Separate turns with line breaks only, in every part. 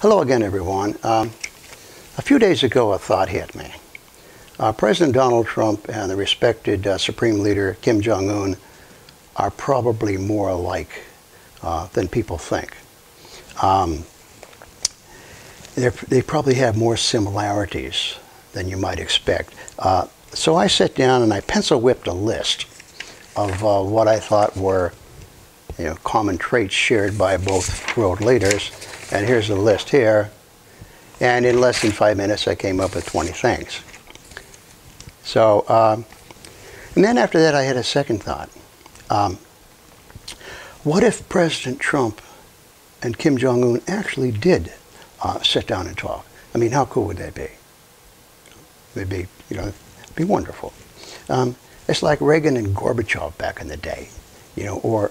Hello again, everyone. A few days ago, a thought hit me. President Donald Trump and the respected Supreme Leader Kim Jong-un are probably more alike than people think. They probably have more similarities than you might expect. So I sat down and I pencil whipped a list of what I thought were common traits shared by both world leaders. And here's the list here. And in less than 5 minutes, I came up with 20 things. So, and then after that, I had a second thought. What if President Trump and Kim Jong-un actually did sit down and talk? I mean, how cool would that be? It'd be, it'd be wonderful. It's like Reagan and Gorbachev back in the day, or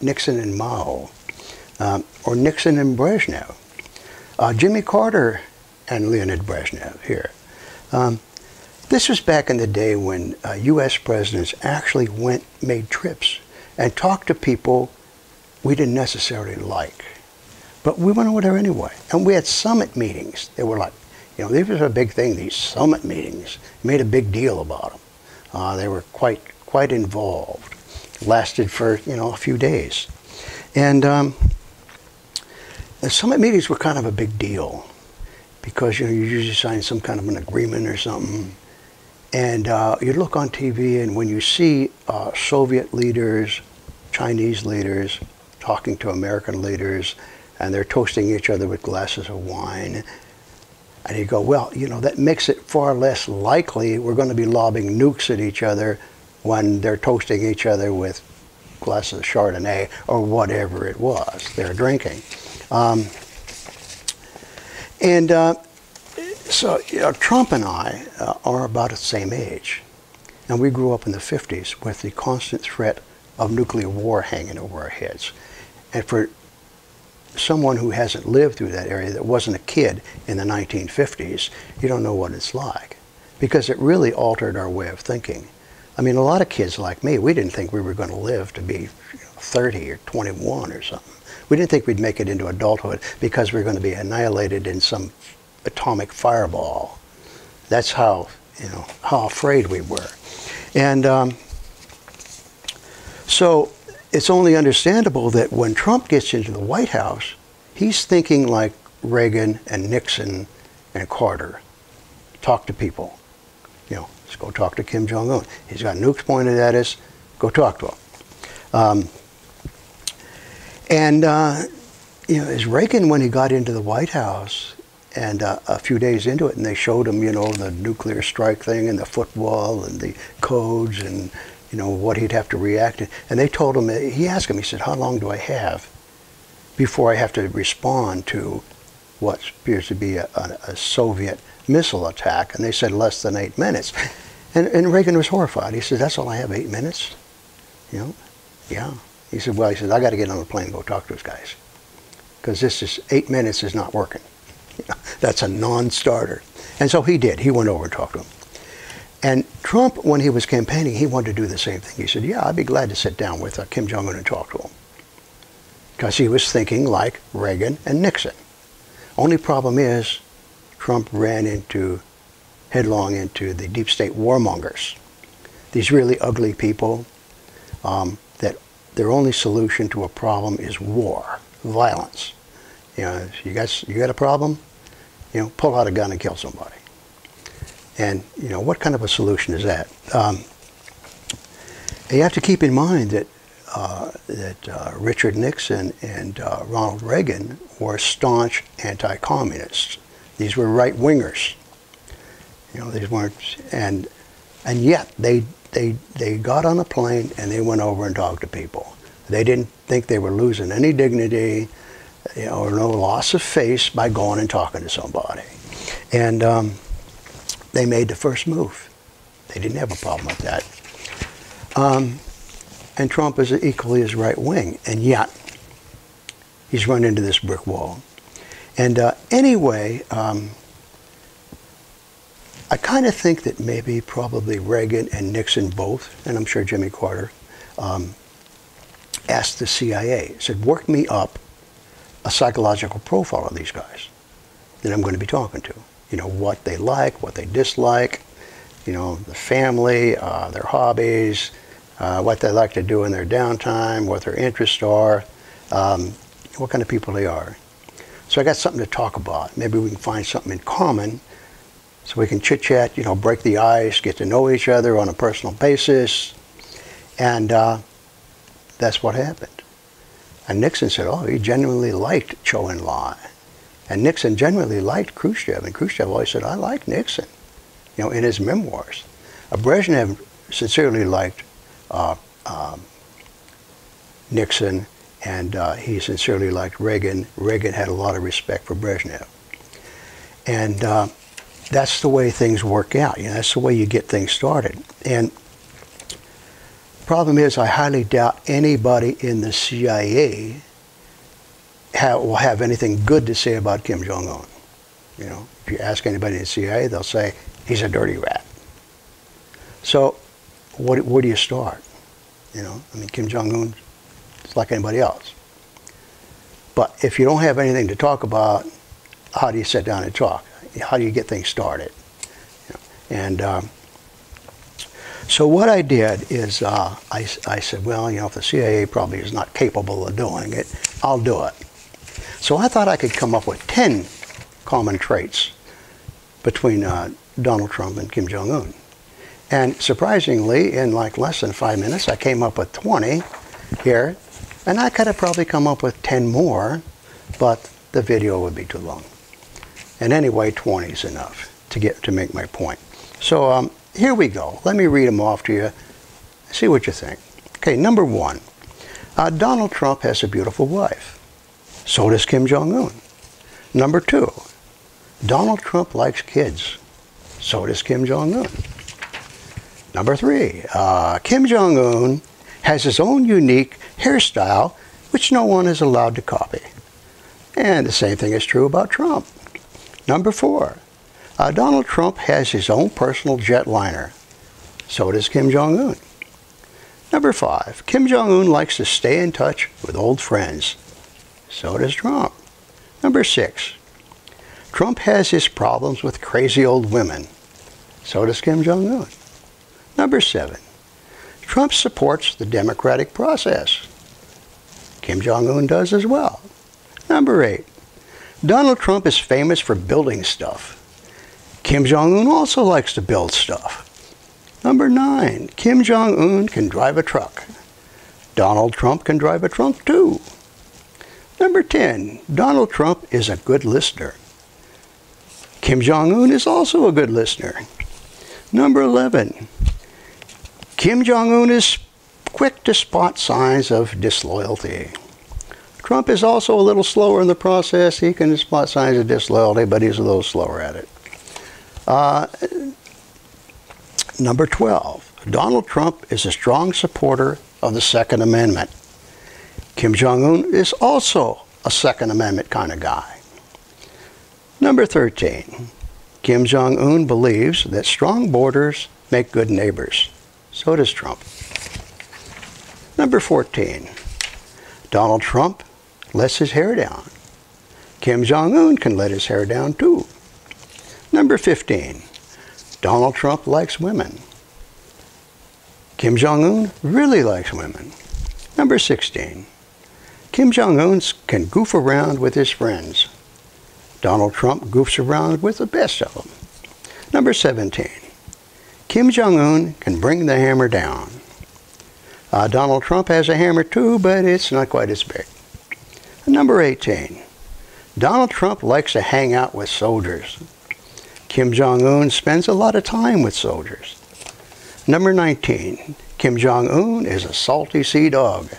Nixon and Mao, or Nixon and Brezhnev, Jimmy Carter and Leonid Brezhnev here. This was back in the day when U.S. presidents actually made trips and talked to people we didn't necessarily like. But we went over there anyway. And we had summit meetings. They were like, these were a big thing, these summit meetings. Made a big deal about them. They were quite involved. Lasted for, a few days. And the summit meetings were kind of a big deal because, you usually sign some kind of an agreement or something. And you look on TV, and when you see Soviet leaders, Chinese leaders talking to American leaders, and they're toasting each other with glasses of wine, and you go, well, that makes it far less likely we're going to be lobbing nukes at each other when they're toasting each other with glasses of Chardonnay or whatever it was they're drinking. So Trump and I are about the same age, and we grew up in the 50s with the constant threat of nuclear war hanging over our heads. And for someone who hasn't lived through that area, that wasn't a kid in the 1950s, you don't know what it's like, because it really altered our way of thinking. I mean, a lot of kids like me, we didn't think we were going to live to be 30 or 21 or something. We didn't think we'd make it into adulthood because we were going to be annihilated in some atomic fireball. That's how, how afraid we were. And so it's only understandable that when Trump gets into the White House, he's thinking like Reagan and Nixon and Carter. Talk to people. Let's go talk to Kim Jong-un. He's got nukes pointed at us. Go talk to him. As Reagan, when he got into the White House, and a few days into it, and they showed him, the nuclear strike thing and the football and the codes and, what he'd have to react to. And they told him, he asked him, he said, how long do I have before I have to respond to what appears to be a Soviet missile attack? And they said less than 8 minutes. And Reagan was horrified. He said, that's all I have, 8 minutes? Yeah. He said, well, I got to get on a plane and go talk to those guys. Because this is, 8 minutes is not working. That's a non-starter. And so he did. He went over and talked to him. And Trump, when he was campaigning, he wanted to do the same thing. He said, yeah, I'd be glad to sit down with Kim Jong-un and talk to him. Because he was thinking like Reagan and Nixon. Only problem is, Trump ran headlong into the deep state warmongers. These really ugly people that their only solution to a problem is war, violence. You got a problem? Pull out a gun and kill somebody. And, what kind of a solution is that? You have to keep in mind that Richard Nixon and Ronald Reagan were staunch anti-communists. These were right-wingers. These weren't, and yet they got on a plane and they went over and talked to people. They didn't think they were losing any dignity, or no loss of face by going and talking to somebody. And they made the first move. They didn't have a problem with that. And Trump is equally as right-wing, and yet he's run into this brick wall. And anyway, I kind of think that probably Reagan and Nixon both, and I'm sure Jimmy Carter, asked the CIA, said, work me up a psychological profile of these guys that I'm going to be talking to. You know, what they like, what they dislike, you know, the family, their hobbies, what they like to do in their downtime, what their interests are, what kind of people they are. So I got something to talk about. Maybe we can find something in common so we can chit-chat, you know, break the ice, get to know each other on a personal basis. And that's what happened. And Nixon said, oh, he genuinely liked Cho En-lai. And Nixon genuinely liked Khrushchev. And Khrushchev always said, I like Nixon, you know, in his memoirs. Brezhnev sincerely liked Nixon, and he sincerely liked Reagan. Reagan had a lot of respect for Brezhnev. And that's the way things work out. You know, that's the way you get things started. And the problem is, I highly doubt anybody in the CIA will have anything good to say about Kim Jong-un. You know, if you ask anybody in the CIA, they'll say, he's a dirty rat. So where do you start? You know, I mean, Kim Jong-un is like anybody else. But if you don't have anything to talk about, how do you sit down and talk? How do you get things started? You know, and so what I did is I said, well, you know, if the CIA probably is not capable of doing it, I'll do it. So I thought I could come up with 10 common traits between Donald Trump and Kim Jong-un. And surprisingly, in like less than 5 minutes, I came up with 20 here. And I could have probably come up with 10 more, but the video would be too long. And anyway, 20 is enough to make my point. So here we go. Let me read them off to you. See what you think. Okay, number 1. Donald Trump has a beautiful wife. So does Kim Jong-un. Number 2. Donald Trump likes kids. So does Kim Jong-un. Number 3. Kim Jong-un has his own unique hairstyle, which no one is allowed to copy. And the same thing is true about Trump. Number 4. Donald Trump has his own personal jetliner. So does Kim Jong-un. Number 5. Kim Jong-un likes to stay in touch with old friends. So does Trump. Number 6. Trump has his problems with crazy old women. So does Kim Jong-un. Number 7. Trump supports the democratic process. Kim Jong-un does as well. Number 8. Donald Trump is famous for building stuff. Kim Jong-un also likes to build stuff. Number 9. Kim Jong-un can drive a truck. Donald Trump can drive a truck too. Number 10. Donald Trump is a good listener. Kim Jong-un is also a good listener. Number 11. Kim Jong-un is quick to spot signs of disloyalty. Trump is also a little slower in the process. He can spot signs of disloyalty, but he's a little slower at it. Number 12. Donald Trump is a strong supporter of the Second Amendment. Kim Jong-un is also a Second Amendment kind of guy. Number 13. Kim Jong-un believes that strong borders make good neighbors. So does Trump. Number 14. Donald Trump lets his hair down. Kim Jong-un can let his hair down too. Number 15. Donald Trump likes women. Kim Jong-un really likes women. Number 16. Kim Jong-un can goof around with his friends. Donald Trump goofs around with the best of them. Number 17. Kim Jong-un can bring the hammer down. Donald Trump has a hammer too, but it's not quite as big. Number 18. Donald Trump likes to hang out with soldiers. Kim Jong-un spends a lot of time with soldiers. Number 19. Kim Jong-un is a salty sea dog.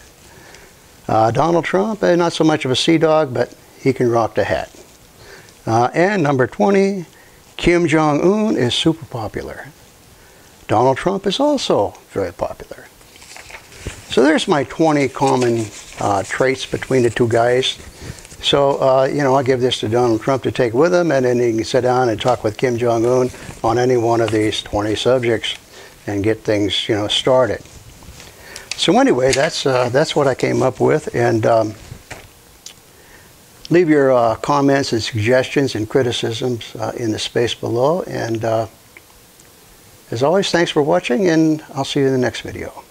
Donald Trump, not so much of a sea dog, but he can rock the hat. And number 20. Kim Jong-un is super popular. Donald Trump is also very popular. So there's my 20 common traits between the two guys. So, you know, I'll give this to Donald Trump to take with him, and then he can sit down and talk with Kim Jong-un on any one of these 20 subjects and get things, you know, started. So anyway, that's what I came up with, and Leave your comments and suggestions and criticisms in the space below. And as always, thanks for watching, and I'll see you in the next video.